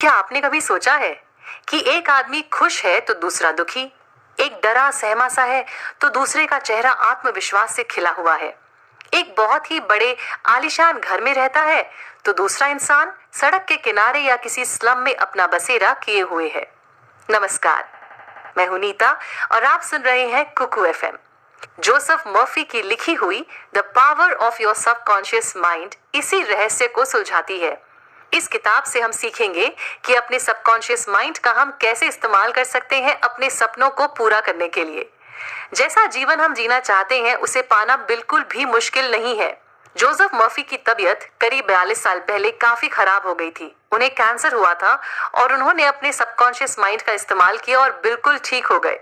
क्या आपने कभी सोचा है कि एक आदमी खुश है तो दूसरा दुखी, एक डरा सहमा सा है तो दूसरे का चेहरा आत्मविश्वास से खिला हुआ है, एक बहुत ही बड़े आलीशान घर में रहता है तो दूसरा इंसान सड़क के किनारे या किसी स्लम में अपना बसेरा किए हुए है। नमस्कार, मैं हूं नीता और आप सुन रहे हैं कुकू एफएम। जोसेफ मर्फी की लिखी हुई the power of your subconscious mind इसी रहस्य को सुलझाती है। इस किताब से हम सीखेंगे कि अपने सबकॉन्शियस माइंड का हम कैसे इस्तेमाल कर सकते हैं अपने सपनों को पूरा करने के लिए। जैसा जीवन हम जीना चाहते हैं उसे पाना बिल्कुल भी मुश्किल नहीं है। जोसेफ मर्फी की तबीयत करीब 42 साल पहले काफी खराब हो गई थी। उन्हें कैंसर हुआ था और उन्होंने अपने सबकॉन्शियस माइंड का इस्तेमाल किया और बिल्कुल ठीक हो गए।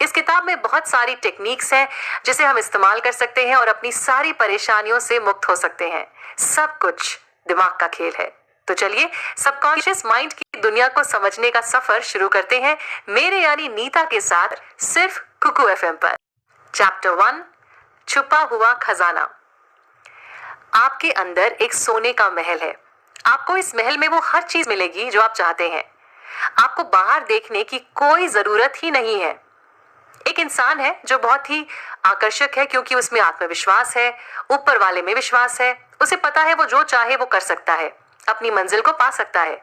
इस किताब में बहुत सारी टेक्निक्स हैं जिसे हम इस्तेमाल कर सकते हैं और अपनी सारी परेशानियों से मुक्त हो सकते हैं। सब कुछ दिमाग का खेल है। तो चलिए सबकॉन्शियस माइंड की दुनिया को समझने का सफर शुरू करते हैं मेरे यानी नीता के साथ, सिर्फ कुकू एफएम पर। चैप्टर 1, छुपा हुआ खजाना। आपके अंदर एक सोने का महल है। आपको इस महल में वो हर चीज मिलेगी जो आप चाहते हैं। आपको बाहर देखने की कोई जरूरत ही नहीं है। एक इंसान है जो बहुत ही आकर्षक है क्योंकि उसमें आत्मविश्वास है, ऊपर वाले में विश्वास है। उसे पता है वो जो चाहे वो कर सकता है, अपनी मंजिल को पा सकता है।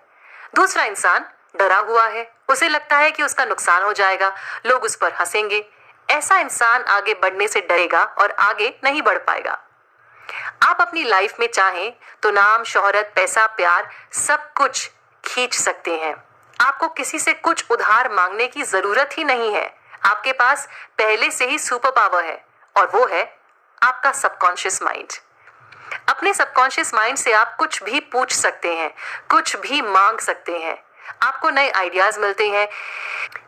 दूसरा इंसान डरा हुआ है, उसे लगता है कि उसका नुकसान हो जाएगा, लोग उस पर हंसेंगे। ऐसा इंसान आगे बढ़ने से डरेगा और आगे नहीं बढ़ पाएगा। आप अपनी लाइफ में चाहें तो नाम, शोहरत, पैसा, प्यार सब कुछ खींच सकते हैं। आपको किसी से कुछ उधार मांगने की जरूरत ही नहीं है। आपके पास पहले से ही सुपर पावर है और वो है आपका सबकॉन्शियस माइंड। अपने सबकॉन्शियस माइंड से आप कुछ भी पूछ सकते हैं, कुछ भी मांग सकते हैं। आपको नए आइडियाज मिलते हैं।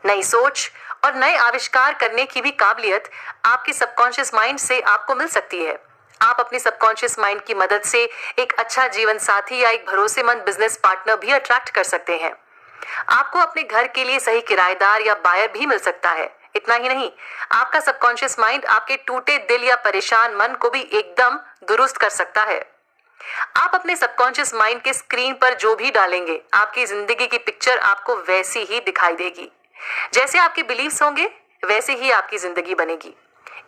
नई सोच और नए आविष्कार करने की भी काबिलियत आपके सबकॉन्शियस माइंड से आपको मिल सकती है। आप अपने सबकॉन्शियस माइंड की मदद से एक अच्छा जीवन साथी या एक भरोसेमंद बिजनेस पार्टनर भी अट्रैक्ट कर सकते हैं। आपको अपने घर के लिए सही किराएदार या बायर भी मिल सकता है। इतना ही नहीं, आपका सबकॉन्शियस माइंड आपके टूटे दिल या परेशान मन को भी एकदम दुरुस्त कर सकता है। आप अपने सबकॉन्शियस माइंड के स्क्रीन पर जो भी डालेंगे, आपकी जिंदगी की पिक्चर आपको वैसी ही दिखाई देगी। जैसे आपके बिलीव्स होंगे वैसे ही आपकी जिंदगी बनेगी।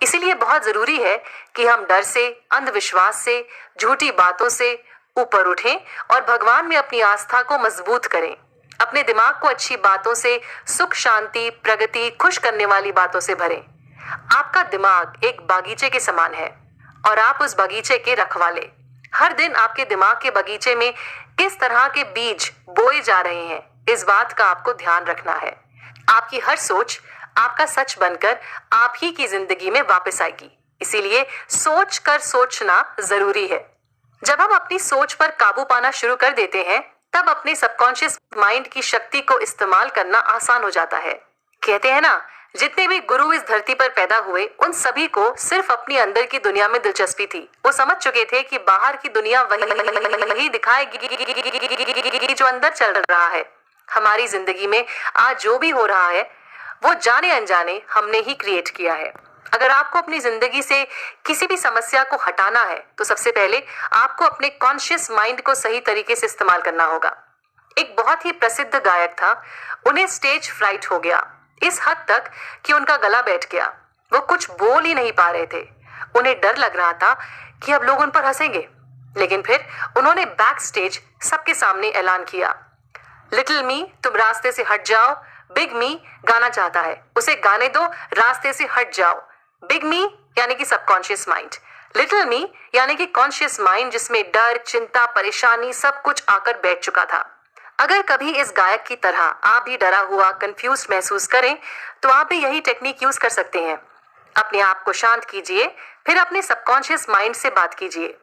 इसीलिए बहुत जरूरी है कि हम डर से, अंधविश्वास से, झूठी बातों से ऊपर उठें और भगवान में अपनी आस्था को मजबूत करें। अपने दिमाग को अच्छी बातों से, सुख, शांति, प्रगति, खुश करने वाली बातों से भरें। आपका दिमाग एक बागीचे के समान है और आप उस बगीचे के रखवाले। हर दिन आपके दिमाग के बगीचे में किस तरह के बीज बोए जा रहे हैं, इस बात का आपको ध्यान रखना है। आपकी हर सोच आपका सच बनकर आप ही की जिंदगी में वापस आएगी। इसीलिए सोच कर सोचना जरूरी है। जब हम अपनी सोच पर काबू पाना शुरू कर देते हैं तब अपने सबकॉन्शियस माइंड की शक्ति को इस्तेमाल करना आसान हो जाता है। कहते हैं ना, जितने भी गुरु इस धरती पर पैदा हुए उन सभी को सिर्फ अपनी अंदर की दुनिया में दिलचस्पी थी। वो समझ चुके थे कि बाहर की दुनिया वही दिखाएगी जो अंदर चल रहा है। हमारी जिंदगी में आज जो भी हो रहा है वो जाने अनजाने हमने ही क्रिएट किया है। अगर आपको अपनी जिंदगी से किसी भी समस्या को हटाना है तो सबसे पहले आपको अपने कॉन्शियस माइंड को सही तरीके से इस्तेमाल करना होगा। एक बहुत ही प्रसिद्ध गायक था, उन्हें स्टेज फ्राइट हो गया, इस हद तक कि उनका गला बैठ गया। वो कुछ बोल ही नहीं पा रहे थे। उन्हें डर लग रहा था कि अब लोग उन पर हंसेंगे। लेकिन फिर उन्होंने बैक स्टेज सबके सामने ऐलान किया, लिटिल मी तुम रास्ते से हट जाओ, बिग मी गाना चाहता है, उसे गाने दो, रास्ते से हट जाओ। बिग मी यानी कि सबकॉन्शियस माइंड, लिटिल मी यानी कि कॉन्शियस माइंड जिसमें डर, चिंता, परेशानी सब कुछ आकर बैठ चुका था। अगर कभी इस गायक की तरह आप भी डरा हुआ, कंफ्यूज महसूस करें तो आप भी यही टेक्निक यूज कर सकते हैं। अपने आप को शांत कीजिए, फिर अपने सबकॉन्शियस माइंड से बात कीजिए।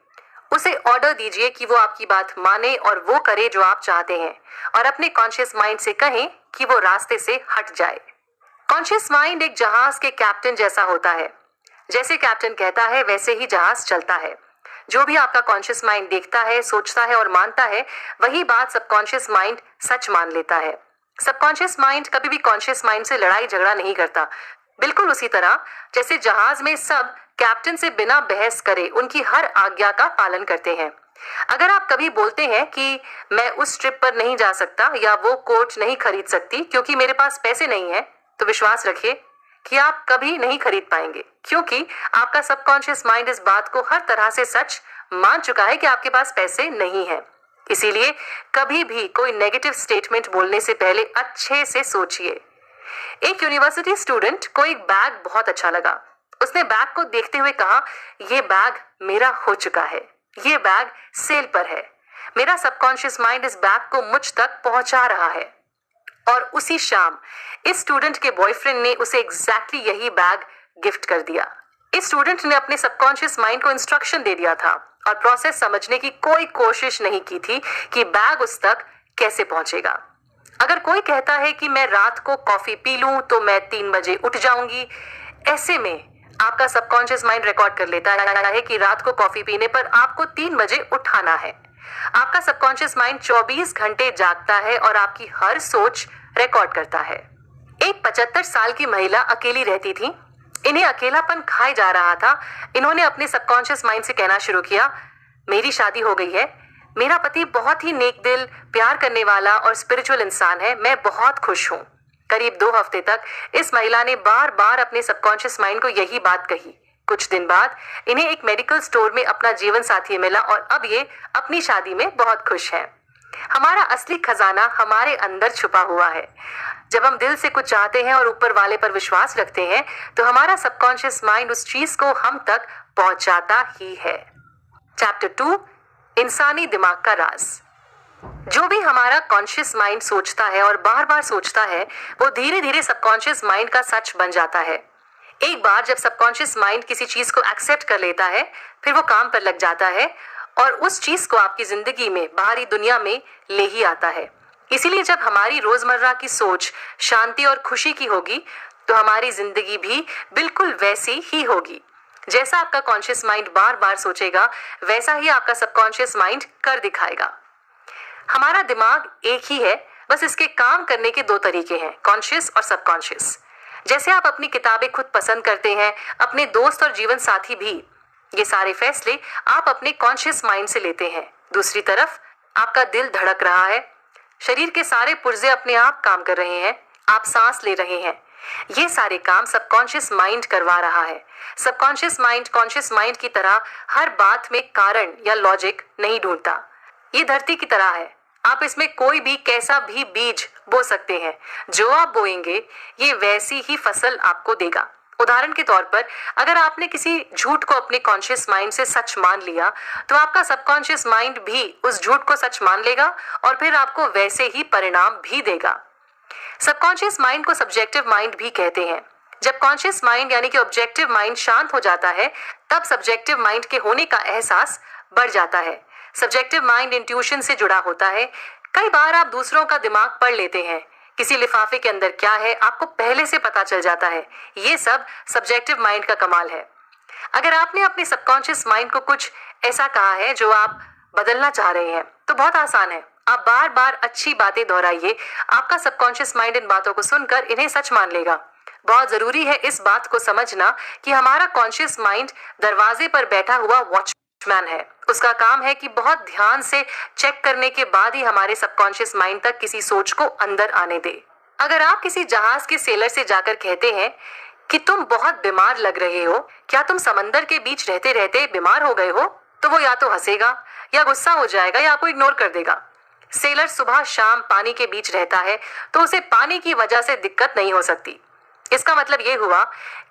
उसे ऑर्डर दीजिए कि वो आपकी बात माने और वो करे जो आप चाहते हैं, और अपने कॉन्शियस माइंड से कहें कि वो रास्ते से हट जाए। कॉन्शियस माइंड एक जहाज के कैप्टन जैसा होता है। जैसे कैप्टन कहता है वैसे ही जहाज चलता है। जो भी आपका कॉन्शियस माइंड देखता है, सोचता है और मानता है, वही बात सबकॉन्शियस माइंड सच मान लेता है। सबकॉन्शियस माइंड कभी भी कॉन्शियस माइंड से लड़ाई झगड़ा नहीं करता। बिल्कुल उसी तरह जैसे जहाज में सब कैप्टन से बिना बहस करे उनकी हर आज्ञा का पालन करते हैं। अगर आप कभी बोलते हैं कि मैं उस ट्रिप पर नहीं जा सकता या वो कोट नहीं खरीद सकती क्योंकि मेरे पास पैसे नहीं है, तो विश्वास रखिए कि आप कभी नहीं खरीद पाएंगे, क्योंकि आपका सबकॉन्शियस माइंड इस बात को हर तरह से सच मान चुका है कि आपके पास पैसे नहीं है। इसीलिए कभी भी कोई नेगेटिव स्टेटमेंट बोलने से पहले अच्छे से सोचिए। एक यूनिवर्सिटी स्टूडेंट को एक बैग बहुत अच्छा लगा। उसने बैग को देखते हुए कहा, ये बैग मेरा हो चुका है, ये बैग सेल पर है, मेरा सबकॉन्शियस माइंड इस बैग को मुझ तक पहुंचा रहा है। और उसी शाम इस स्टूडेंट के बॉयफ्रेंड ने उसे एग्जैक्टली यही बैग गिफ्ट कर दिया। इस स्टूडेंट ने अपने सबकॉन्शियस माइंड को इंस्ट्रक्शन दे दिया था और प्रोसेस समझने की कोई कोशिश नहीं की थी कि बैग उस तक कैसे पहुंचेगा। अगर कोई कहता है कि मैं रात को कॉफी पी लूं तो मैं 3 बजे उठ जाऊंगी, ऐसे में आपका सबकॉन्शियस माइंड रिकॉर्ड कर लेता है कि रात को कॉफी पीने पर आपको 3 बजे उठाना है। आपका सबकॉन्शियस माइंड 24 घंटे जागता है और आपकी हर सोच रिकॉर्ड करता है। एक 75 साल की महिला अकेली रहती थी। इन्हें अकेलापन खाए जा रहा था। इन्होंने अपने सबकॉन्शियस माइंड से कहना शुरू किया, मेरी शादी हो गई है, मेरा पति बहुत ही नेक दिल, प्यार करने वाला और स्पिरिचुअल इंसान है, मैं बहुत खुश हूँ। करीब 2 हफ्ते तक इस महिला ने बार बार अपने सबकॉन्शियस माइंड को यही बात कही। कुछ दिन बाद इन्हें एक मेडिकल स्टोर में अपना जीवन साथी मिला और अब ये अपनी शादी में बहुत खुश हैं। हमारा असली खजाना हमारे अंदर छुपा हुआ है। जब हम दिल से कुछ चाहते हैं और ऊपर वाले पर विश्वास रखते हैं, तो हमारा सबकॉन्शियस माइंड उस चीज को हम तक पहुंचाता ही है। चैप्टर 2, इंसानी दिमाग का राज। जो भी हमारा कॉन्शियस माइंड सोचता है और बार बार सोचता है, वो धीरे धीरे सबकॉन्शियस माइंड का सच बन जाता है। एक बार जब सबकॉन्शियस माइंड किसी चीज को एक्सेप्ट कर लेता है, फिर वो काम पर लग जाता है और उस चीज को आपकी जिंदगी में, बाहरी दुनिया में ले ही आता है। इसीलिए जब हमारी रोजमर्रा की सोच शांति और खुशी की होगी, तो हमारी जिंदगी भी बिल्कुल वैसी ही होगी। जैसा आपका कॉन्शियस माइंड बार बार सोचेगा, वैसा ही आपका सबकॉन्शियस माइंड कर दिखाएगा। हमारा दिमाग एक ही है, बस इसके काम करने के 2 तरीके हैं, कॉन्शियस और सबकॉन्शियस। जैसे आप अपनी किताबें खुद पसंद करते हैं, अपने दोस्त और जीवन साथी भी, ये सारे फैसले आप अपने कॉन्शियस माइंड से लेते हैं। दूसरी तरफ आपका दिल धड़क रहा है, शरीर के सारे पुर्जे अपने आप काम कर रहे हैं, आप सांस ले रहे हैं, ये सारे काम सबकॉन्शियस माइंड करवा रहा है। सबकॉन्शियस माइंड कॉन्शियस माइंड की तरह हर बात में कारण या लॉजिक नहीं ढूंढता। ये धरती की तरह है, आप इसमें कोई भी कैसा भी बीज बो सकते हैं, जो आप बोएंगे ये वैसी ही फसल आपको देगा। उदाहरण के तौर पर, अगर आपने किसी झूठ को अपने कॉन्शियस माइंड से सच मान लिया, तो आपका सबकॉन्शियस माइंड भी उस झूठ को सच मान लेगा और फिर आपको वैसे ही परिणाम भी देगा। सबकॉन्शियस माइंड को सब्जेक्टिव माइंड भी कहते हैं। जब कॉन्शियस माइंड यानी कि ऑब्जेक्टिव माइंड शांत हो जाता है, तब सब्जेक्टिव माइंड के होने का एहसास बढ़ जाता है। सब्जेक्टिव माइंड इंट्यूशन से जुड़ा होता है। कई बार आप दूसरों का दिमाग पढ़ लेते हैं, किसी लिफाफे के अंदर क्या है आपको पहले से पता चल जाता है। ये सब सब्जेक्टिव माइंड का कमाल है। अगर आपने अपने सबकॉन्शियस माइंड को कुछ ऐसा कहा है जो आप बदलना चाह रहे हैं, तो बहुत आसान है, आप बार बार अच्छी बातें दोहराइए। आपका सबकॉन्शियस माइंड इन बातों को सुनकर इन्हें सच मान लेगा। बहुत जरूरी है इस बात को समझना कि हमारा कॉन्शियस माइंड दरवाजे पर बैठा हुआ वॉचमैन है। उसका काम है कि बहुत ध्यान से चेक करने के बाद ही हमारे सबकॉन्शियस माइंड तक किसी सोच को अंदर आने दे। अगर आप किसी जहाज के सेलर से जाकर कहते हैं कि तुम बहुत बीमार लग रहे हो, क्या तुम समंदर के बीच रहते रहते बीमार हो गए हो, तो वो या तो हंसेगा या गुस्सा हो जाएगा या आपको इग्नोर कर देगा। सेलर सुबह शाम पानी के बीच रहता है, तो उसे पानी की वजह से दिक्कत नहीं हो सकती। इसका मतलब ये हुआ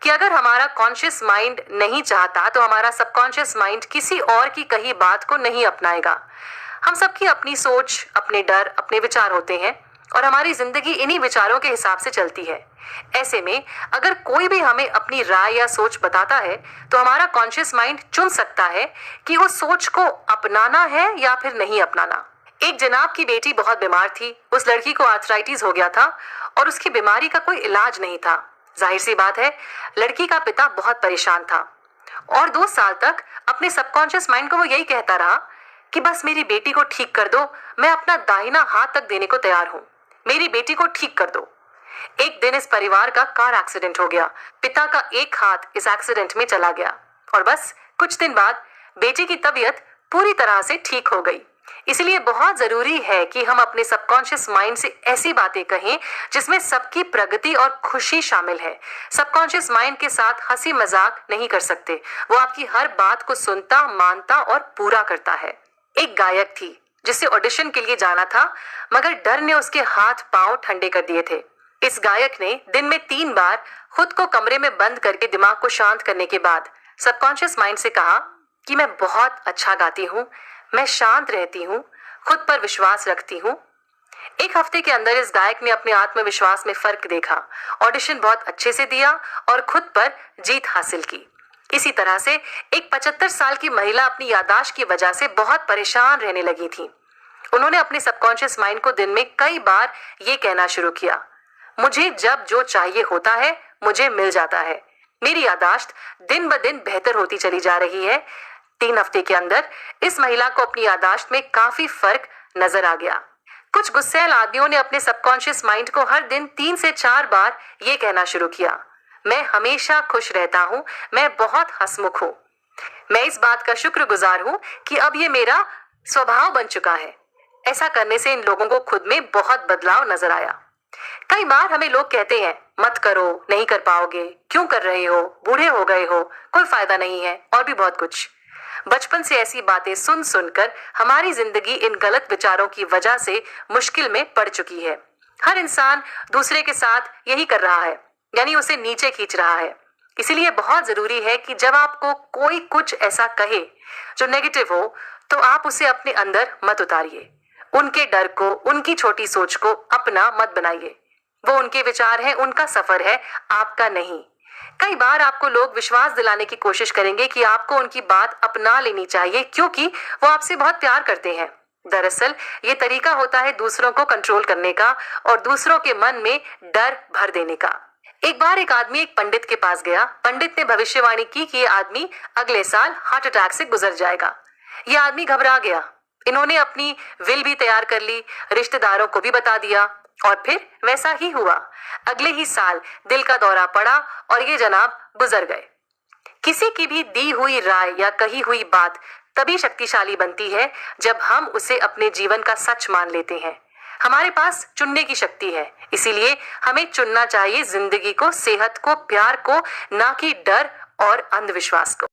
कि अगर हमारा कॉन्शियस माइंड नहीं चाहता, तो हमारा सबकॉन्शियस माइंड किसी और की कही बात को नहीं अपनाएगा। हम सबकी अपनी सोच, अपने डर, अपने विचार होते हैं और हमारी जिंदगी इन्हीं विचारों के हिसाब से चलती है। ऐसे में अगर कोई भी हमें अपनी राय या सोच बताता है, तो हमारा कॉन्शियस माइंड चुन सकता है कि वो सोच को अपनाना है या फिर नहीं अपनाना। एक जनाब की बेटी बहुत बीमार थी। उस लड़की को आर्थराइटिस हो गया था और उसकी बीमारी का कोई इलाज नहीं था। जाहिर सी बात है, लड़की का पिता बहुत परेशान था और 2 साल तक अपने सबकॉन्शियस माइंड को वो यही कहता रहा कि बस मेरी बेटी को ठीक कर दो, मैं अपना दाहिना हाथ तक देने को तैयार हूँ, मेरी बेटी को ठीक कर दो। एक दिन इस परिवार का कार एक्सीडेंट हो गया। पिता का एक हाथ इस एक्सीडेंट में चला गया और बस कुछ दिन बाद बेटी की तबीयत पूरी तरह से ठीक हो गई। इसलिए बहुत जरूरी है कि हम अपने सबकॉन्शियस माइंड से ऐसी बातें कहें जिसमें सबकी प्रगति और खुशी शामिल है। सबकॉन्शियस माइंड के साथ हंसी मजाक नहीं कर सकते। वो आपकी हर बात को सुनता, मानता और पूरा करता है। एक गायक थी जिसे ऑडिशन के लिए जाना था, मगर डर ने उसके हाथ पांव ठंडे कर दिए थे। इस गायक ने दिन में 3 बार खुद को कमरे में बंद करके दिमाग को शांत करने के बाद सबकॉन्शियस माइंड से कहा कि मैं बहुत अच्छा गाती हूँ, मैं शांत रहती हूँ, खुद पर विश्वास रखती हूँ। 1 हफ्ते के अंदर इस गायक ने अपने आत्मविश्वास में फर्क देखा, ऑडिशन बहुत अच्छे से दिया और खुद पर जीत हासिल की। इसी तरह से एक 75 साल की महिला अपनी याददाश्त की वजह से बहुत परेशान रहने लगी थी। उन्होंने अपने सबकॉन्शियस माइंड को दिन में कई बार ये कहना शुरू किया, मुझे जब जो चाहिए होता है मुझे मिल जाता है। मेरी याददाश्त दिन ब दिन बेहतर होती चली जा रही है। 3 हफ्ते के अंदर इस महिला को अपनी याददाश्त में काफी फर्क नजर आ गया। कुछ गुस्सैल आदमियों ने अपने सबकॉन्शियस माइंड को हर दिन 3 से 4 बार ये कहना शुरू किया, मैं हमेशा खुश रहता हूँ, मैं बहुत हंसमुख हूँ। मैं इस बात का शुक्रगुजार हूँ कि अब ये मेरा स्वभाव बन चुका है। ऐसा करने से इन लोगों को खुद में बहुत बदलाव नजर आया। कई बार हमें लोग कहते हैं, मत करो, नहीं कर पाओगे, क्यों कर रहे हो, बूढ़े हो गए हो, कोई फायदा नहीं है, और भी बहुत कुछ। बचपन से ऐसी बातें सुन सुनकर हमारी जिंदगी इन गलत विचारों की वजह से मुश्किल में पड़ चुकी है। हर इंसान दूसरे के साथ यही कर रहा है, यानी उसे नीचे खींच रहा है। इसीलिए बहुत जरूरी है कि जब आपको कोई कुछ ऐसा कहे जो नेगेटिव हो, तो आप उसे अपने अंदर मत उतारिए। उनके डर को, उनकी छोटी सोच को अपना मत बनाइए। वो उनके विचार हैं, उनका सफर है, आपका नहीं। कई बार आपको लोग विश्वास दिलाने की कोशिश करेंगे कि आपको उनकी बात अपना लेनी चाहिए क्योंकि वो आपसे बहुत प्यार करते हैं। दरअसल ये तरीका होता है दूसरों को कंट्रोल करने का और दूसरों के मन में डर भर देने का। एक बार एक आदमी एक पंडित के पास गया। पंडित ने भविष्यवाणी की कि ये आदमी अगले साल हार्ट अटैक से गुजर जाएगा। ये आदमी घबरा गया। इन्होंने अपनी विल भी तैयार कर ली, रिश्तेदारों को भी बता दिया और फिर वैसा ही हुआ। अगले ही साल दिल का दौरा पड़ा और ये जनाब गुजर गए। किसी की भी दी हुई राय या कही हुई बात तभी शक्तिशाली बनती है जब हम उसे अपने जीवन का सच मान लेते हैं। हमारे पास चुनने की शक्ति है, इसीलिए हमें चुनना चाहिए जिंदगी को, सेहत को, प्यार को, ना कि डर और अंधविश्वास को।